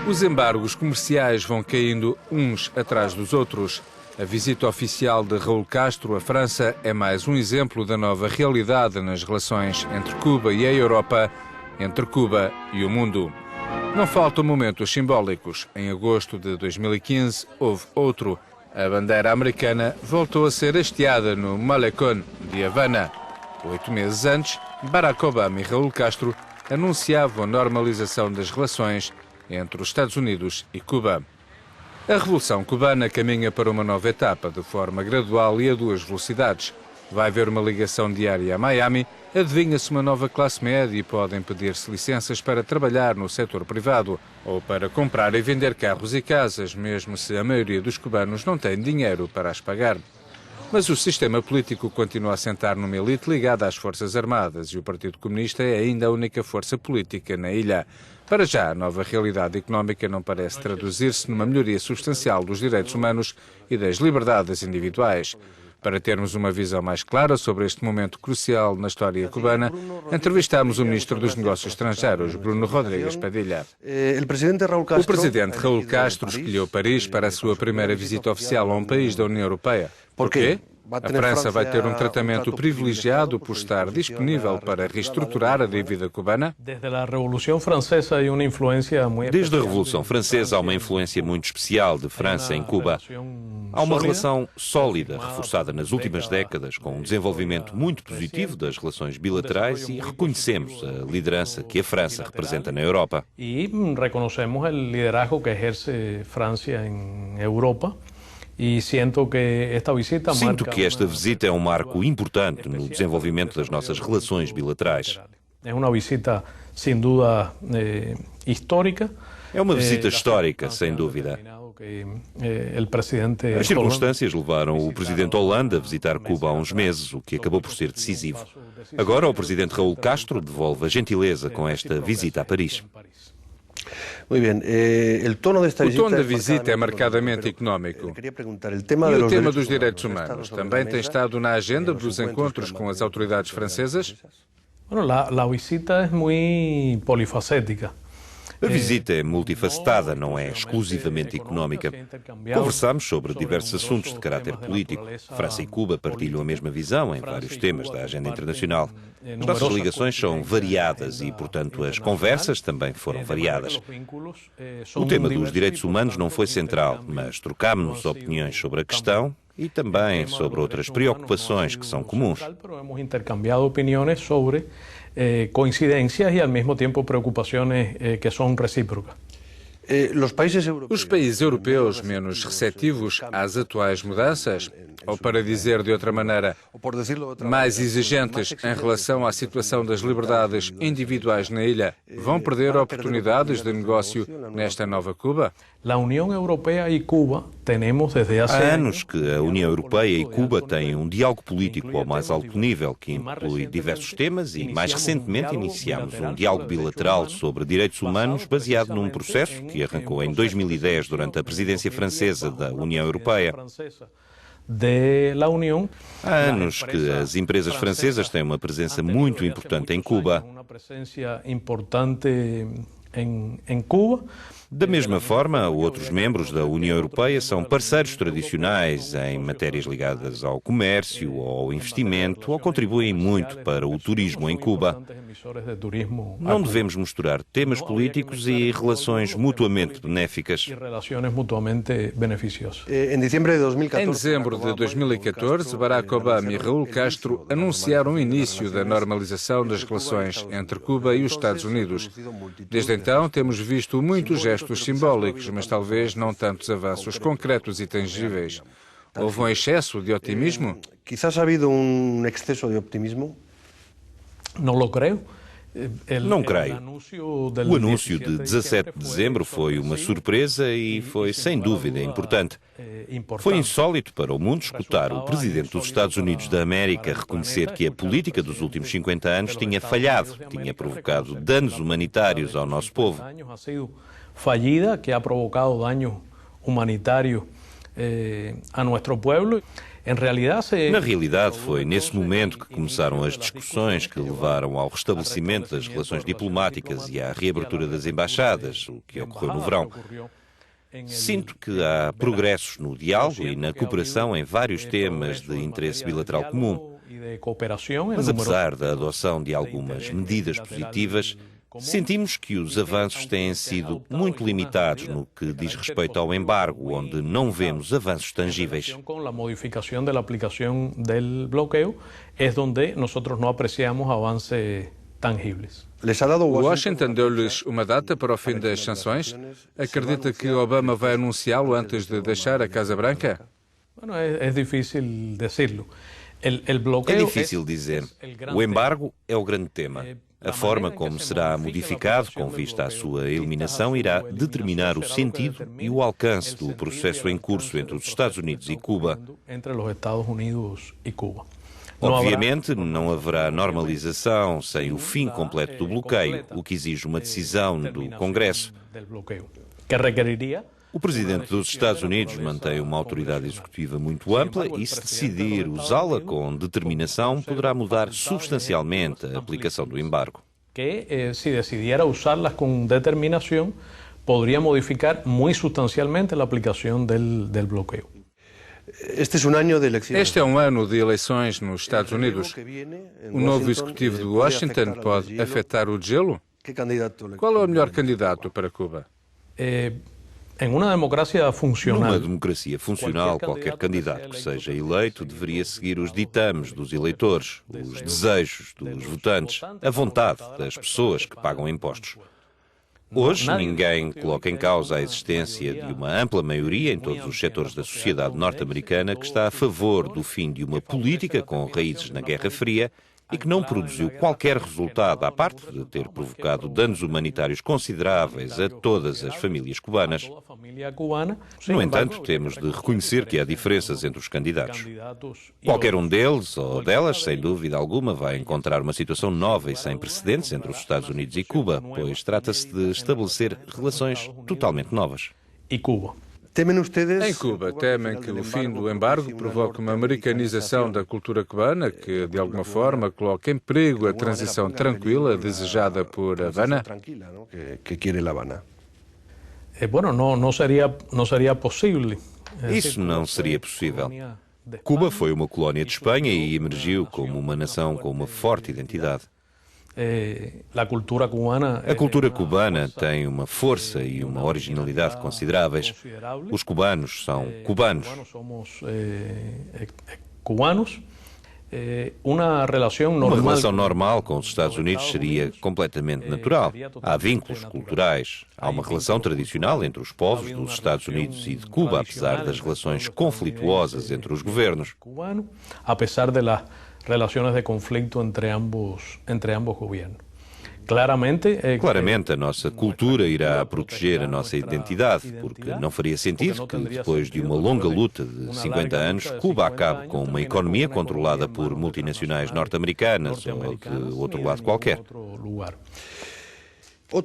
Os embargos comerciais vão caindo uns atrás dos outros. A visita oficial de Raúl Castro à França é mais um exemplo da nova realidade nas relações entre Cuba e a Europa, entre Cuba e o mundo. Não faltam momentos simbólicos. Em agosto de 2015 houve outro. A bandeira americana voltou a ser hasteada no Malecón de Havana. 8 meses antes, Barack Obama e Raúl Castro anunciavam a normalização das relações entre os Estados Unidos e Cuba. A Revolução Cubana caminha para uma nova etapa, de forma gradual e a duas velocidades. Vai haver uma ligação diária a Miami, adivinha-se uma nova classe média e podem pedir-se licenças para trabalhar no setor privado ou para comprar e vender carros e casas, mesmo se a maioria dos cubanos não tem dinheiro para as pagar. Mas o sistema político continua a assentar numa elite ligada às Forças Armadas e o Partido Comunista é ainda a única força política na ilha. Para já, a nova realidade económica não parece traduzir-se numa melhoria substancial dos direitos humanos e das liberdades individuais. Para termos uma visão mais clara sobre este momento crucial na história cubana, entrevistámos o Ministro dos Negócios Estrangeiros, Bruno Rodrigues Padilha. O Presidente Raúl Castro escolheu Paris para a sua primeira visita oficial a um país da União Europeia. Por quê? A França vai ter um tratamento privilegiado por estar disponível para reestruturar a dívida cubana? Desde a Revolução Francesa há uma influência muito especial de França em Cuba. Há uma relação sólida, reforçada nas últimas décadas, com um desenvolvimento muito positivo das relações bilaterais e reconhecemos a liderança que a França representa na Europa. E reconhecemos o liderazgo que exerce França em Europa. Sinto que esta visita é um marco importante no desenvolvimento das nossas relações bilaterais. É uma visita, sem dúvida, histórica. É uma visita histórica, sem dúvida. As circunstâncias levaram o presidente Hollande a visitar Cuba há uns meses, o que acabou por ser decisivo. Agora, o presidente Raúl Castro devolve a gentileza com esta visita a Paris. O tom da visita é marcadamente económico. E o tema dos direitos humanos também tem estado na agenda dos encontros com as autoridades francesas? A visita é muito polifacética. A visita é multifacetada, não é exclusivamente económica. Conversamos sobre diversos assuntos de caráter político. França e Cuba partilham a mesma visão em vários temas da agenda internacional. As nossas ligações são variadas e, portanto, as conversas também foram variadas. O tema dos direitos humanos não foi central, mas trocámos opiniões sobre a questão e também sobre outras preocupações que são comuns. Hemos intercambiado opiniões sobre coincidências e, ao mesmo tempo, preocupações que são recíprocas. Os países europeus menos receptivos às atuais mudanças, ou para dizer de outra maneira, mais exigentes em relação à situação das liberdades individuais na ilha, vão perder oportunidades de negócio nesta nova Cuba? A União Europeia e Cuba temos desde há anos que a União Europeia e Cuba têm um diálogo político ao mais alto nível, que inclui diversos temas e, mais recentemente, iniciamos um diálogo bilateral sobre direitos humanos baseado num processo que arrancou em 2010 durante a presidência francesa da União Europeia. Há anos que as empresas francesas têm uma presença muito importante em Cuba. Da mesma forma, outros membros da União Europeia são parceiros tradicionais em matérias ligadas ao comércio ou ao investimento ou contribuem muito para o turismo em Cuba. Não devemos misturar temas políticos e relações mutuamente benéficas. Em dezembro de 2014, Barack Obama e Raúl Castro anunciaram o início da normalização das relações entre Cuba e os Estados Unidos. Desde então, temos visto muitos gestos simbólicos, mas talvez não tantos avanços concretos e tangíveis. Houve um excesso de otimismo? Quizás ha habido excesso de optimismo. Não lo creio. Não creio. O anúncio de 17 de dezembro foi uma surpresa e foi, sem dúvida, importante. Foi insólito para o mundo escutar o presidente dos Estados Unidos da América reconhecer que a política dos últimos 50 anos tinha falhado, tinha provocado danos humanitários ao nosso povo. Fallida, que ha provocado daño humanitario a nuestro pueblo. Na realidade, foi nesse momento que começaram as discussões que levaram ao restabelecimento das relações diplomáticas e à reabertura das embaixadas, o que ocorreu no verão. Sinto que há progressos no diálogo e na cooperação em vários temas de interesse bilateral comum. Mas apesar da adoção de algumas medidas positivas, sentimos que os avanços têm sido muito limitados no que diz respeito ao embargo, onde não vemos avanços tangíveis. Com a modificação da aplicação do bloqueio, é onde nós não apreciamos avanços tangíveis. Washington deu-lhes uma data para o fim das sanções? Acredita que Obama vai anunciá-lo antes de deixar a Casa Branca? É difícil dizer-lo. É difícil dizer. O embargo é o grande tema. A forma como será modificado com vista à sua eliminação irá determinar o sentido e o alcance do processo em curso entre os Estados Unidos e Cuba. Obviamente, não haverá normalização sem o fim completo do bloqueio, o que exige uma decisão do Congresso. O presidente dos Estados Unidos mantém uma autoridade executiva muito ampla e, se decidir usá-la com determinação, poderá mudar substancialmente a aplicação do embargo. Se decidir usá-las com determinação, poderia modificar muito substancialmente a aplicação do bloqueio. Este é um ano de eleições nos Estados Unidos. O novo executivo de Washington pode afetar o gelo? Qual é o melhor candidato para Cuba? Em uma democracia funcional. Numa democracia funcional, qualquer candidato que seja eleito deveria seguir os ditames dos eleitores, os desejos dos votantes, a vontade das pessoas que pagam impostos. Hoje, ninguém coloca em causa a existência de uma ampla maioria em todos os setores da sociedade norte-americana que está a favor do fim de uma política com raízes na Guerra Fria e que não produziu qualquer resultado, à parte de ter provocado danos humanitários consideráveis a todas as famílias cubanas. No entanto, temos de reconhecer que há diferenças entre os candidatos. Qualquer um deles ou delas, sem dúvida alguma, vai encontrar uma situação nova e sem precedentes entre os Estados Unidos e Cuba, pois trata-se de estabelecer relações totalmente novas. E Cuba. Em Cuba, temem que o fim do embargo provoque uma americanização da cultura cubana que, de alguma forma, coloque em perigo a transição tranquila desejada por Havana? Não seria possível. Isso não seria possível. Cuba foi uma colónia de Espanha e emergiu como uma nação com uma forte identidade. A cultura cubana tem uma força e uma originalidade consideráveis. Os cubanos são cubanos. Uma relação normal com os Estados Unidos seria completamente natural. Há vínculos culturais. Há uma relação tradicional entre os povos dos Estados Unidos e de Cuba, apesar das relações conflituosas entre os governos. Apesar das relações de conflito entre ambos governos. Claramente, a nossa cultura irá proteger a nossa identidade, porque não faria sentido que, depois de uma longa luta de 50 anos, Cuba acabe com uma economia controlada por multinacionais norte-americanas ou de outro lado qualquer. A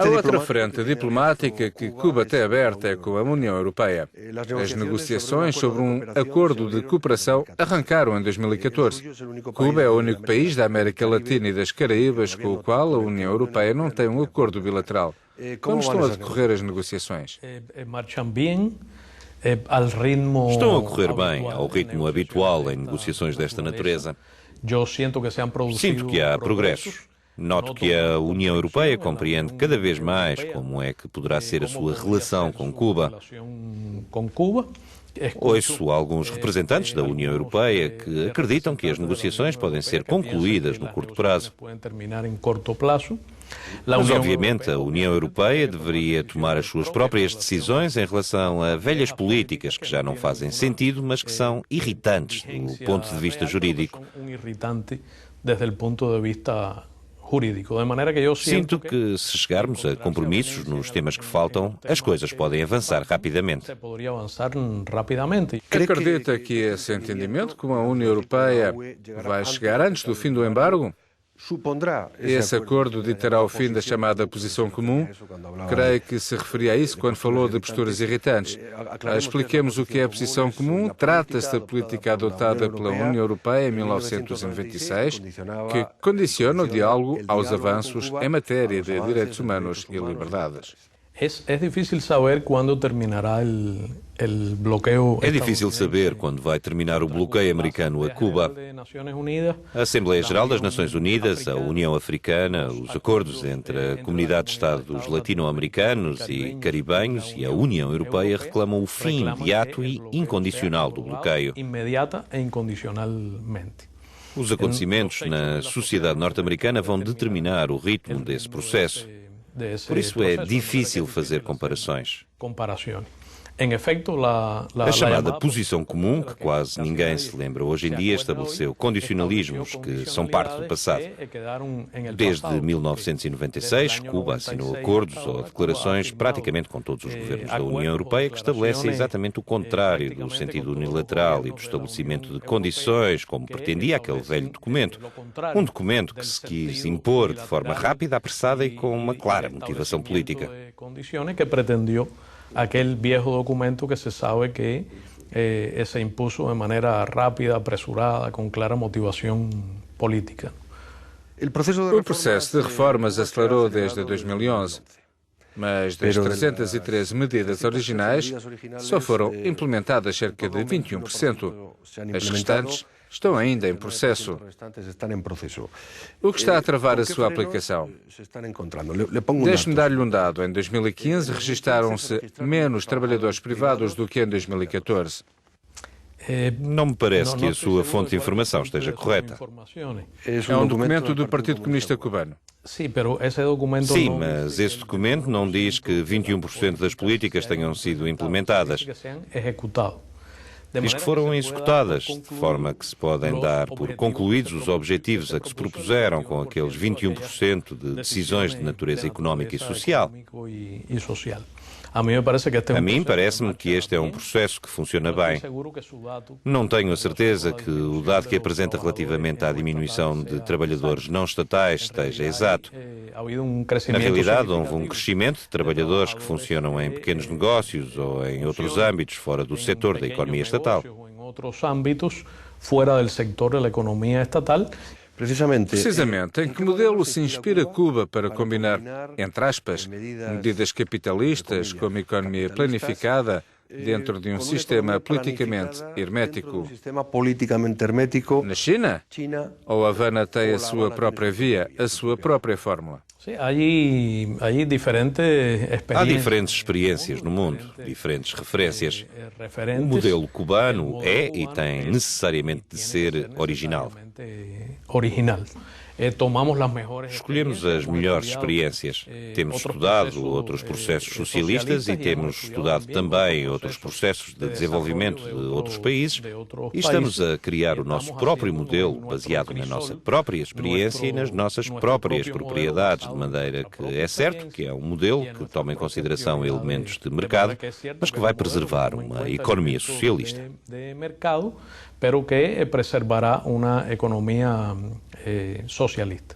outra frente diplomática que Cuba tem aberta é com a União Europeia. As negociações sobre um acordo de cooperação arrancaram em 2014. Cuba é o único país da América Latina e das Caraíbas com o qual a União Europeia não tem um acordo bilateral. Como estão a decorrer as negociações? Estão a correr bem, ao ritmo habitual em negociações desta natureza. Sinto que há progressos. Noto que a União Europeia compreende cada vez mais como é que poderá ser a sua relação com Cuba. Ouço alguns representantes da União Europeia que acreditam que as negociações podem ser concluídas no curto prazo. Mas, obviamente, a União Europeia deveria tomar as suas próprias decisões em relação a velhas políticas que já não fazem sentido, mas que são irritantes do ponto de vista jurídico. Sinto que, se chegarmos a compromissos nos temas que faltam, as coisas podem avançar rapidamente. Acredita que esse entendimento com a União Europeia vai chegar antes do fim do embargo? Esse acordo ditará o fim da chamada posição comum? Creio que se referia a isso quando falou de posturas irritantes. Expliquemos o que é a posição comum. Trata-se da política adotada pela União Europeia em 1996, que condiciona o diálogo aos avanços em matéria de direitos humanos e liberdades. É difícil saber quando terminará o bloqueio. É difícil saber quando vai terminar o bloqueio americano a Cuba. A Assembleia Geral das Nações Unidas, a União Africana, os acordos entre a Comunidade de Estados Latino-Americanos e Caribenhos e a União Europeia reclamam o fim imediato e incondicional do bloqueio. Imediata e incondicionalmente. Os acontecimentos na sociedade norte-americana vão determinar o ritmo desse processo. Por isso é difícil fazer comparações. A chamada posição comum, que quase ninguém se lembra hoje em dia, estabeleceu condicionalismos que são parte do passado. Desde 1996, Cuba assinou acordos ou declarações praticamente com todos os governos da União Europeia que estabelecem exatamente o contrário do sentido unilateral e do estabelecimento de condições, como pretendia aquele velho documento. Um documento que se quis impor de forma rápida, apressada e com uma clara motivação política. Que pretendió aquel viejo documento que se sabe que se impuso de maneira rápida, apresurada, com clara motivação política. O processo de reformas acelerou desde 2011, mas das 313 medidas originais só foram implementadas cerca de 21%. As restantes estão ainda em processo. O que está a travar a sua aplicação? Deixe-me dar-lhe um dado. Em 2015, registaram-se menos trabalhadores privados do que em 2014. Não me parece que a sua fonte de informação esteja correta. É um documento do Partido Comunista Cubano. Sim, mas esse documento não diz que 21% das políticas tenham sido implementadas. Diz que foram executadas, de forma que se podem dar por concluídos os objetivos a que se propuseram com aqueles 21% de decisões de natureza económica e social. A mim parece-me que este é um processo que funciona bem. Não tenho a certeza que o dado que apresenta relativamente à diminuição de trabalhadores não estatais esteja exato. Na realidade, houve um crescimento de trabalhadores que funcionam em pequenos negócios ou em outros âmbitos fora do setor da economia estatal. Precisamente, em que modelo se inspira Cuba para combinar, entre aspas, medidas capitalistas como economia planificada dentro de um sistema politicamente hermético? Na China? Ou Havana tem a sua própria via, a sua própria fórmula? Há diferentes experiências no mundo, diferentes referências. O modelo cubano é e tem necessariamente de ser original. Escolhemos as melhores experiências. Temos estudado outros processos socialistas e temos estudado também outros processos de desenvolvimento de outros países e estamos a criar o nosso próprio modelo baseado na nossa própria experiência e nas nossas próprias propriedades, de maneira que é certo que é um modelo que toma em consideração elementos de mercado, mas que vai preservar uma economia socialista. Pero que preservará uma economia socialista.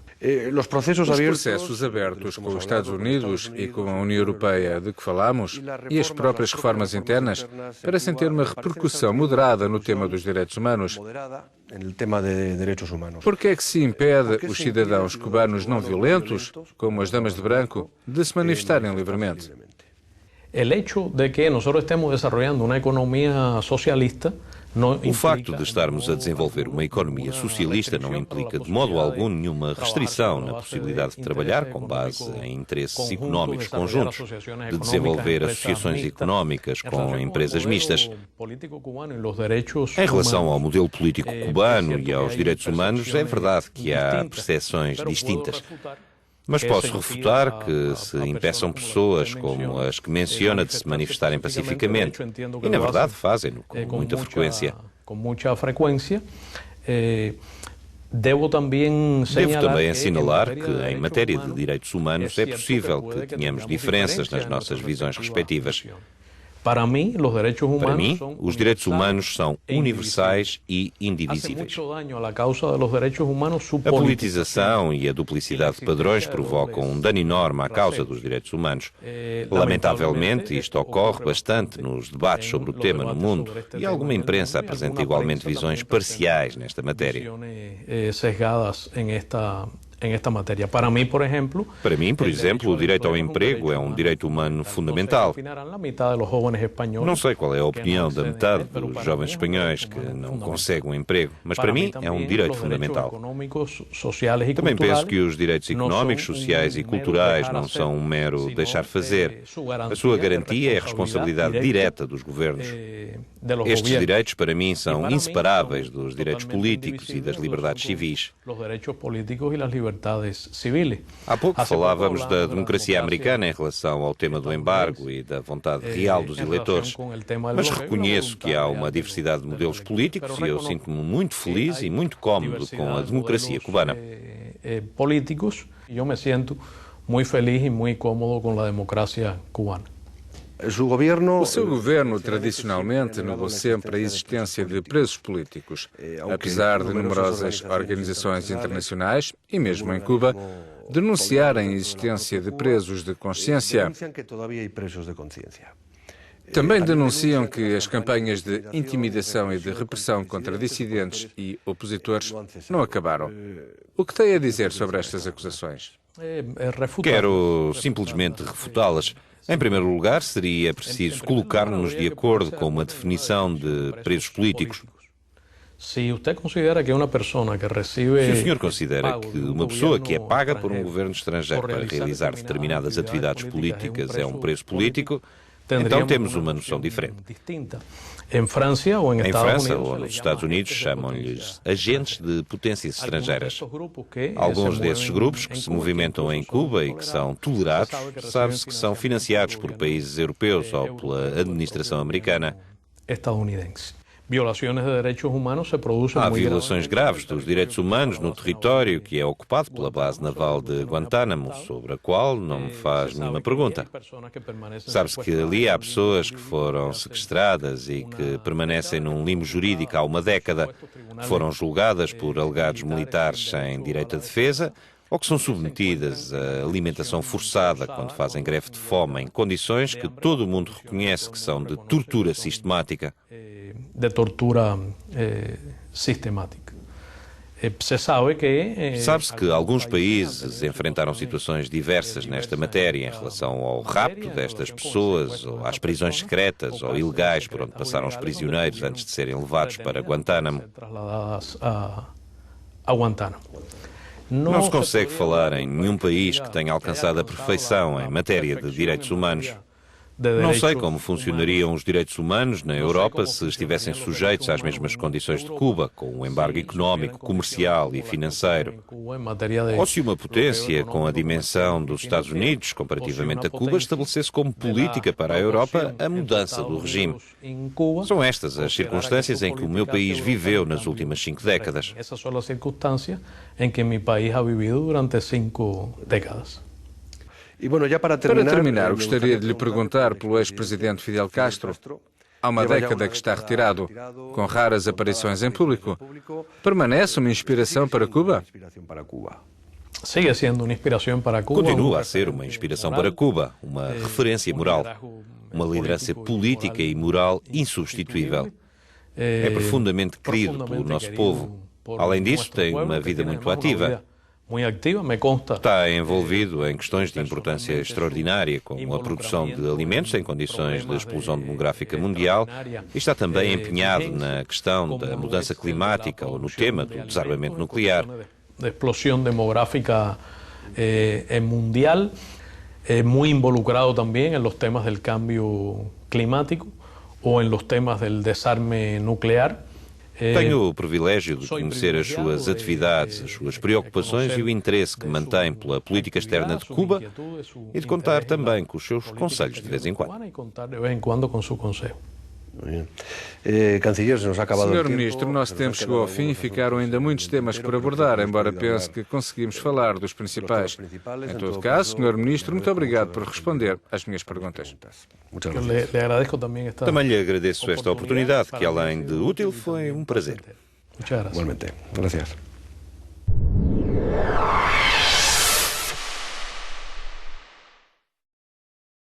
Os processos abertos com os Estados Unidos e com a União Europeia de que falamos e as próprias reformas internas parecem ter uma repercussão moderada no tema dos direitos humanos. Por que é que se impede os cidadãos cubanos não violentos, como as damas de branco, de se manifestarem livremente? O hecho de que nós estemos desenvolvendo uma economia socialista. O facto de estarmos a desenvolver uma economia socialista não implica de modo algum nenhuma restrição na possibilidade de trabalhar com base em interesses económicos conjuntos, de desenvolver associações económicas com empresas mistas. Em relação ao modelo político cubano e aos direitos humanos, é verdade que há percepções distintas. Mas posso refutar que se impeçam pessoas como as que menciona de se manifestarem pacificamente. E, na verdade, fazem-no com muita frequência. Devo também assinalar que, em matéria de direitos humanos, é possível que tenhamos diferenças nas nossas visões respectivas. Para mim, os direitos humanos são universais e indivisíveis. A politização e a duplicidade de padrões provocam um dano enorme à causa dos direitos humanos. Lamentavelmente, isto ocorre bastante nos debates sobre o tema no mundo e alguma imprensa apresenta igualmente visões parciais nesta matéria. Para mim, por exemplo, o direito ao emprego é um direito humano fundamental. Não sei qual é a opinião da metade dos jovens espanhóis que não conseguem um emprego, mas para mim é um direito fundamental. Também penso que os direitos económicos, sociais e culturais não são um mero deixar fazer. A sua garantia é a responsabilidade direta dos governos. Estes direitos, para mim, são inseparáveis dos direitos políticos e das liberdades civis. Há pouco falávamos da democracia americana em relação ao tema do embargo e da vontade real dos eleitores, mas reconheço que há uma diversidade de modelos políticos e eu sinto-me muito feliz e muito cómodo com a democracia cubana. Eu me sinto muito feliz e muito cómodo com a democracia cubana. O seu governo, tradicionalmente, negou sempre a existência de presos políticos. Apesar de numerosas organizações internacionais, e mesmo em Cuba, denunciarem a existência de presos de consciência. Também denunciam que as campanhas de intimidação e de repressão contra dissidentes e opositores não acabaram. O que tem a dizer sobre estas acusações? Quero simplesmente refutá-las. Em primeiro lugar, seria preciso colocar-nos de acordo com uma definição de presos políticos. Se o senhor considera que uma pessoa que é paga por um governo estrangeiro para realizar determinadas atividades políticas é um preso político, então temos uma noção diferente. Em França ou nos Estados Unidos chamam-lhes agentes de potências estrangeiras. Alguns desses grupos que se movimentam em Cuba e que são tolerados, sabe-se que são financiados por países europeus ou pela administração americana. Há violações graves dos direitos humanos no território que é ocupado pela base naval de Guantánamo, sobre a qual não me faz nenhuma pergunta. Sabe-se que ali há pessoas que foram sequestradas e que permanecem num limbo jurídico há uma década, que foram julgadas por alegados militares sem direito à defesa, ou que são submetidas a alimentação forçada quando fazem greve de fome em condições que todo o mundo reconhece que são de tortura sistemática. Sabe-se que alguns países enfrentaram situações diversas nesta matéria em relação ao rapto destas pessoas, ou às prisões secretas ou ilegais por onde passaram os prisioneiros antes de serem levados para Guantánamo. Não se consegue falar em nenhum país que tenha alcançado a perfeição em matéria de direitos humanos. Não sei como funcionariam os direitos humanos na Europa se estivessem sujeitos às mesmas condições de Cuba, com um embargo económico, comercial e financeiro. Ou se uma potência com a dimensão dos Estados Unidos, comparativamente a Cuba, estabelecesse como política para a Europa a mudança do regime. São estas as circunstâncias em que o meu país viveu nas últimas 5 décadas. Essas são as circunstâncias em que meu país ha vivido durante 5 décadas. Para terminar, gostaria de lhe perguntar pelo ex-presidente Fidel Castro. Há uma década que está retirado, com raras aparições em público. Permanece uma inspiração para Cuba? Sigue sendo uma inspiração para Cuba. Continua a ser uma inspiração para Cuba, uma referência moral, uma liderança política e moral insubstituível. É profundamente querido pelo nosso povo. Além disso, tem uma vida muito ativa. Está envolvido em questões de importância extraordinária, como a produção de alimentos em condições de explosão demográfica mundial, e está também empenhado na questão da mudança climática ou no tema do desarmamento nuclear. A explosão demográfica mundial, muito involucrado também nos temas do cambio climático ou nos temas do desarme nuclear. Tenho o privilégio de conhecer as suas atividades, as suas preocupações e o interesse que mantém pela política externa de Cuba e de contar também com os seus conselhos de vez em quando. Senhor Ministro, o nosso tempo chegou ao fim e ficaram ainda muitos temas por abordar, embora pense que conseguimos falar dos principais. Em todo caso, Senhor Ministro, muito obrigado por responder às minhas perguntas. Também lhe agradeço esta oportunidade, que além de útil, foi um prazer. Muchas gracias. Igualmente. Gracias.